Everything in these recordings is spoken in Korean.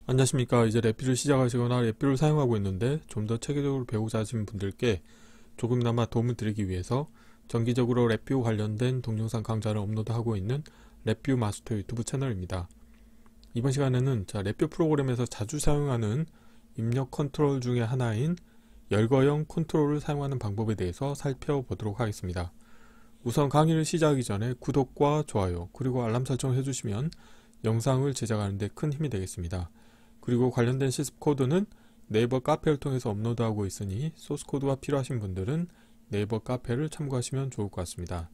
안녕하십니까. 이제 랩뷰를 시작하시거나 랩뷰를 사용하고 있는데 좀 더 체계적으로 배우고자 하시는 분들께 조금나마 도움을 드리기 위해서 정기적으로 랩뷰 관련된 동영상 강좌를 업로드하고 있는 랩뷰 마스터 유튜브 채널입니다. 이번 시간에는 랩뷰 프로그램에서 자주 사용하는 입력 컨트롤 중에 하나인 열거형 컨트롤을 사용하는 방법에 대해서 살펴보도록 하겠습니다. 우선 강의를 시작하기 전에 구독과 좋아요 그리고 알람 설정을 해주시면 영상을 제작하는 데 큰 힘이 되겠습니다. 그리고 관련된 실습 코드는 네이버 카페를 통해서 업로드하고 있으니 소스 코드가 필요하신 분들은 네이버 카페를 참고하시면 좋을 것 같습니다.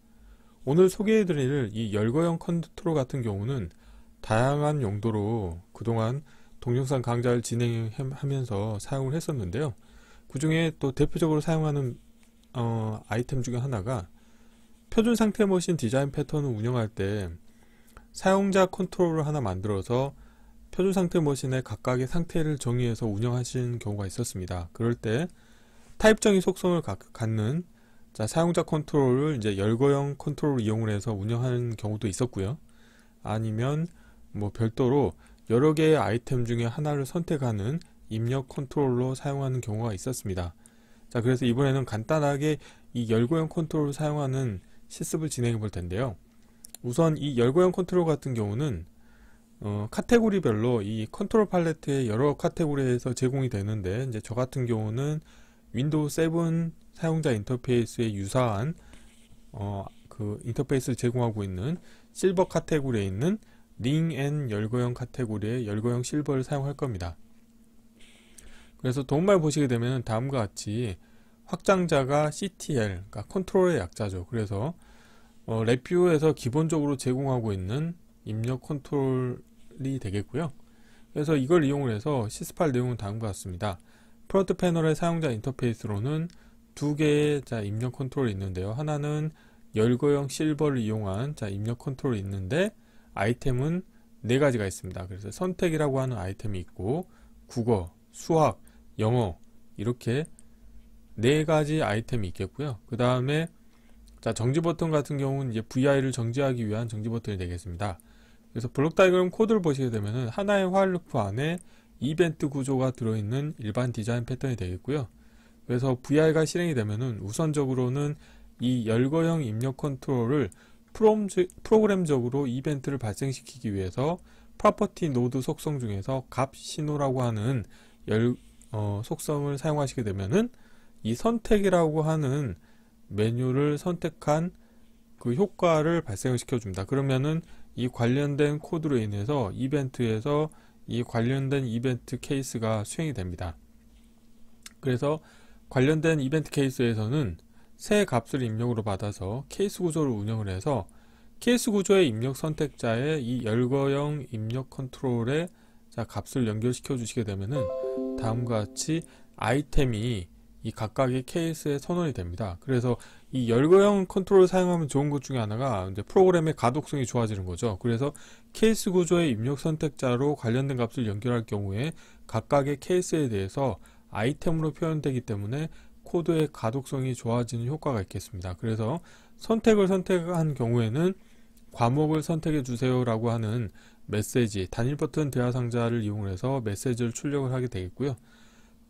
오늘 소개해드릴 이 열거형 컨트롤 같은 경우는 다양한 용도로 그동안 동영상 강좌를 진행하면서 사용을 했었는데요. 그 중에 또 대표적으로 사용하는 아이템 중에 하나가 표준 상태 머신 디자인 패턴을 운영할 때 사용자 컨트롤을 하나 만들어서 표준 상태 머신의 각각의 상태를 정의해서 운영하시는 경우가 있었습니다. 그럴 때 타입적인 속성을 갖는 사용자 컨트롤을 이제 열거형 컨트롤을 이용을 해서 운영하는 경우도 있었고요. 아니면 별도로 여러 개의 아이템 중에 하나를 선택하는 입력 컨트롤로 사용하는 경우가 있었습니다. 그래서 이번에는 간단하게 이 열거형 컨트롤을 사용하는 실습을 진행해 볼 텐데요. 우선 이 열거형 컨트롤 같은 경우는 카테고리별로 이 컨트롤 팔레트의 여러 카테고리에서 제공이 되는데, 이제 저 같은 경우는 윈도우 7 사용자 인터페이스에 유사한 그 인터페이스를 제공하고 있는 실버 카테고리에 있는 링 앤 열거형 카테고리의 열거형 실버를 사용할 겁니다. 그래서 도움말 보시게 되면 다음과 같이 확장자가 CTL, 그러니까 컨트롤의 약자죠. 그래서 랩뷰에서 기본적으로 제공하고 있는 입력 컨트롤이 되겠고요. 그래서 이걸 이용을 해서 실습할 내용은 다음과 같습니다. 프론트 패널의 사용자 인터페이스로는 두 개의 입력 컨트롤이 있는데요. 하나는 열거형 실버를 이용한 입력 컨트롤이 있는데, 아이템은 네 가지가 있습니다. 그래서 선택이라고 하는 아이템이 있고, 국어, 수학, 영어 이렇게 네 가지 아이템이 있겠고요. 그 다음에 정지 버튼 같은 경우는 이제 VI를 정지하기 위한 정지 버튼이 되겠습니다. 그래서 블록 다이그램 코드를 보시게 되면은 하나의 while 루프 안에 이벤트 구조가 들어있는 일반 디자인 패턴이 되겠고요. 그래서 VI가 실행이 되면은 우선적으로는 이 열거형 입력 컨트롤을 프로그램적으로 이벤트를 발생시키기 위해서 프로퍼티 노드 속성 중에서 값 신호라고 하는 속성을 사용하시게 되면은 이 선택이라고 하는 메뉴를 선택한 그 효과를 발생을 시켜줍니다. 그러면은 이 관련된 코드로 인해서 이벤트에서 이 관련된 이벤트 케이스가 수행이 됩니다. 그래서 관련된 이벤트 케이스에서는 새 값을 입력으로 받아서 케이스 구조를 운영을 해서 케이스 구조의 입력 선택자의 이 열거형 입력 컨트롤에 값을 연결시켜 주시게 되면은 다음과 같이 아이템이 이 각각의 케이스에 선언이 됩니다. 그래서 이 열거형 컨트롤을 사용하면 좋은 것 중에 하나가 이제 프로그램의 가독성이 좋아지는 거죠. 그래서 케이스 구조의 입력 선택자로 관련된 값을 연결할 경우에 각각의 케이스에 대해서 아이템으로 표현되기 때문에 코드의 가독성이 좋아지는 효과가 있겠습니다. 그래서 선택을 선택한 경우에는 과목을 선택해 주세요 라고 하는 메시지, 단일 버튼 대화 상자를 이용해서 메시지를 출력을 하게 되겠고요.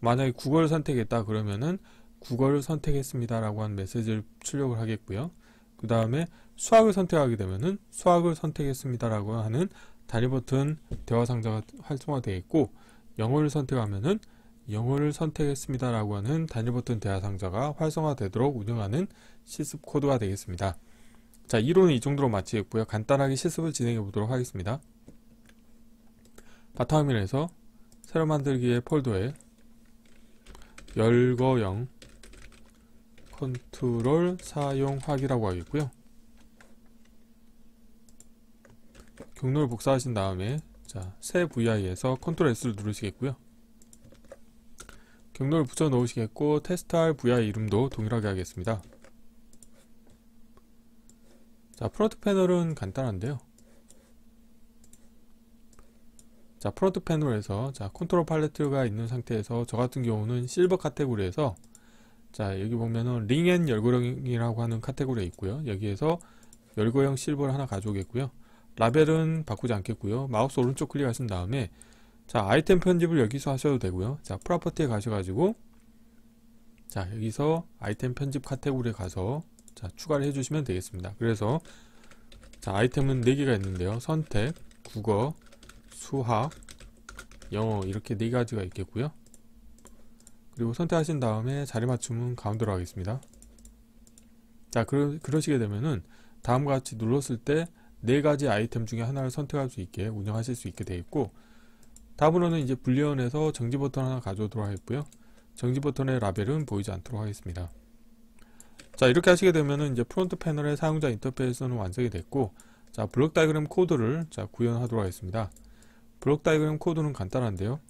만약에 국어를 선택했다 그러면은 국어를 선택했습니다 라고 하는 메시지를 출력을 하겠고요. 그 다음에 수학을 선택하게 되면은 수학을 선택했습니다 라고 하는 단일 버튼 대화 상자가 활성화되겠고, 영어를 선택하면은 영어를 선택했습니다 라고 하는 단일 버튼 대화 상자가 활성화되도록 운영하는 실습 코드가 되겠습니다. 이론은 이 정도로 마치겠고요. 간단하게 실습을 진행해 보도록 하겠습니다. 바탕화면에서 새로 만들기의 폴더에 열거형 컨트롤 사용하기라고 하겠고요. 경로를 복사하신 다음에 새 VI에서 컨트롤 S를 누르시겠고요. 경로를 붙여 넣으시겠고, 테스트할 VI 이름도 동일하게 하겠습니다. 프론트 패널은 간단한데요. 프론트 패널에서 컨트롤 팔레트가 있는 상태에서 저 같은 경우는 실버 카테고리에서 여기 보면은 링 앤 열거형이라고 하는 카테고리에 있고요. 여기에서 열거형 실버를 하나 가져오겠고요. 라벨은 바꾸지 않겠고요. 마우스 오른쪽 클릭하신 다음에 자, 아이템 편집을 여기서 하셔도 되고요. 자, 프로퍼티에 가셔가지고 자, 여기서 아이템 편집 카테고리에 가서 자, 추가를 해주시면 되겠습니다. 그래서 자, 아이템은 4개가 있는데요. 선택, 국어, 수학, 영어 이렇게 4가지가 있겠고요. 그리고 선택하신 다음에 자리 맞춤은 가운데로 하겠습니다. 자, 그러시게 되면은 다음과 같이 눌렀을 때 4가지 아이템 중에 하나를 선택할 수 있게 운영하실 수 있게 되어 있고, 다음으로는 이제 불리언에서 정지 버튼 하나 가져오도록 하겠고요. 정지 버튼의 라벨은 보이지 않도록 하겠습니다. 자, 이렇게 하시게 되면은 이제 프론트 패널의 사용자 인터페이스는 완성이 됐고, 자, 블록 다이그램 코드를 자, 구현하도록 하겠습니다. 블록 다이그램 코드는 간단한데요.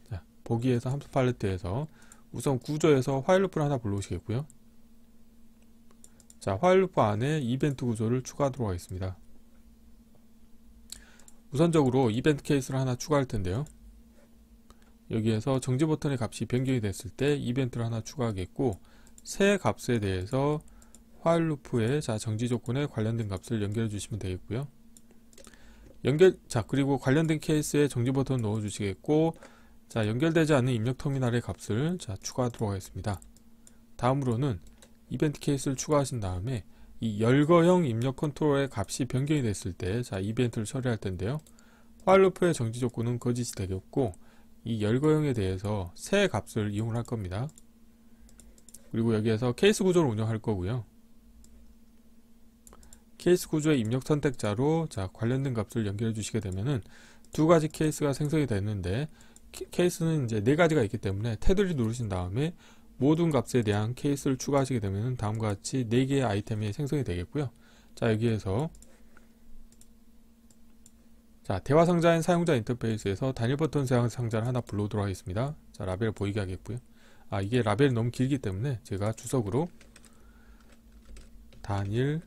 자, 보기에서 함수 팔레트에서 우선 구조에서 화일 루프를 하나 불러오시겠고요. 자, 화일 루프 안에 이벤트 구조를 추가하도록 하겠습니다. 우선적으로 이벤트 케이스를 하나 추가할 텐데요. 여기에서 정지 버튼의 값이 변경이 됐을 때 이벤트를 하나 추가하겠고, 새 값에 대해서 화일 루프의 자, 정지 조건에 관련된 값을 연결해 주시면 되겠고요. 자, 그리고 관련된 케이스에 정지 버튼 넣어 주시겠고, 자, 연결되지 않는 입력 터미널의 값을 자, 추가하도록 하겠습니다. 다음으로는 이벤트 케이스를 추가하신 다음에 이 열거형 입력 컨트롤의 값이 변경이 됐을 때 자, 이벤트를 처리할 텐데요. 화일 루프의 정지 조건은 거짓이 되겠고, 이 열거형에 대해서 새 값을 이용할 겁니다. 그리고 여기에서 케이스 구조를 운영할 거고요. 케이스 구조의 입력 선택자로 자, 관련된 값을 연결해 주시게 되면은 2가지 케이스가 생성이 됐는데, 케이스는 이제 4가지가 있기 때문에 테두리 누르신 다음에 모든 값에 대한 케이스를 추가하시게 되면 다음과 같이 4개의 아이템이 생성이 되겠고요. 자, 여기에서 자, 대화 상자인 사용자 인터페이스에서 단일 버튼 상자를 하나 불러오도록 하겠습니다. 자, 라벨을 보이게 하겠고요. 아, 이게 라벨이 너무 길기 때문에 제가 주석으로 단일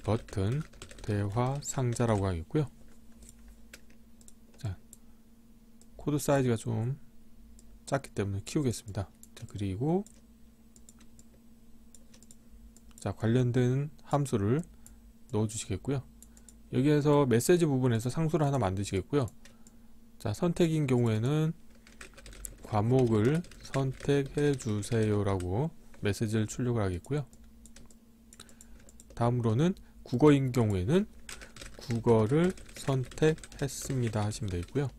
버튼 대화 상자라고 하겠고요. 자, 코드 사이즈가 좀 작기 때문에 키우겠습니다. 자, 그리고 자, 관련된 함수를 넣어 주시겠고요. 여기에서 메시지 부분에서 상수를 하나 만드시겠고요. 자, 선택인 경우에는 과목을 선택해 주세요 라고 메시지를 출력을 하겠고요. 다음으로는 국어인 경우에는 국어를 선택했습니다 하시면 되겠고요.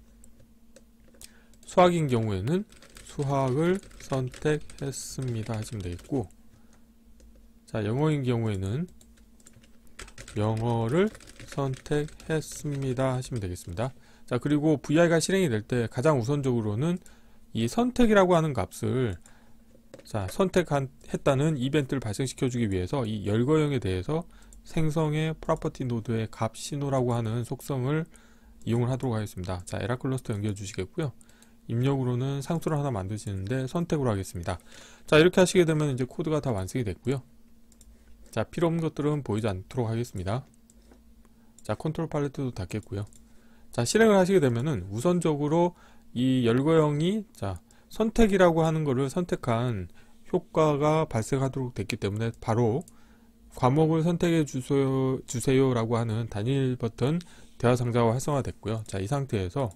수학인 경우에는 수학을 선택했습니다 하시면 되겠고, 자, 영어인 경우에는 영어를 선택했습니다 하시면 되겠습니다. 자, 그리고 VI가 실행이 될 때 가장 우선적으로는 이 선택이라고 하는 값을 자, 선택했다는 이벤트를 발생시켜 주기 위해서 이 열거형에 대해서 생성의 프로퍼티 노드의 값 신호라고 하는 속성을 이용을 하도록 하겠습니다. 자, 에라 클러스터 연결해 주시겠고요. 입력으로는 상수를 하나 만드시는데 선택으로 하겠습니다. 자, 이렇게 하시게 되면 이제 코드가 다 완성이 됐고요. 자, 필요 없는 것들은 보이지 않도록 하겠습니다. 자, 컨트롤 팔레트도 닫겠고요. 자, 실행을 하시게 되면은 우선적으로 이 열거형이 자, 선택이라고 하는 것을 선택한 효과가 발생하도록 됐기 때문에 바로 과목을 선택해 주세요 라고 하는 단일 버튼 대화 상자가 활성화됐고요. 자, 이 상태에서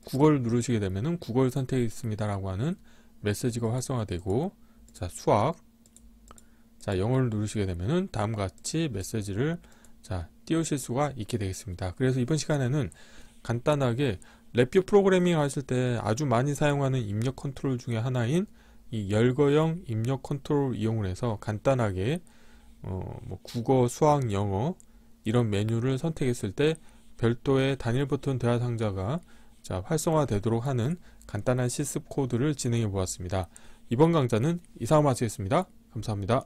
국어를 누르시게 되면은 국어를 선택했습니다 라고 하는 메시지가 활성화되고, 자, 수학, 자, 영어를 누르시게 되면은 다음과 같이 메시지를 자, 띄우실 수가 있게 되겠습니다. 그래서 이번 시간에는 간단하게 랩뷰 프로그래밍 하실 때 아주 많이 사용하는 입력 컨트롤 중에 하나인 이 열거형 입력 컨트롤 이용을 해서 간단하게 뭐 국어, 수학, 영어 이런 메뉴를 선택했을 때 별도의 단일 버튼 대화 상자가 자, 활성화되도록 하는 간단한 실습 코드를 진행해 보았습니다. 이번 강좌는 이상으로 마치겠습니다. 감사합니다.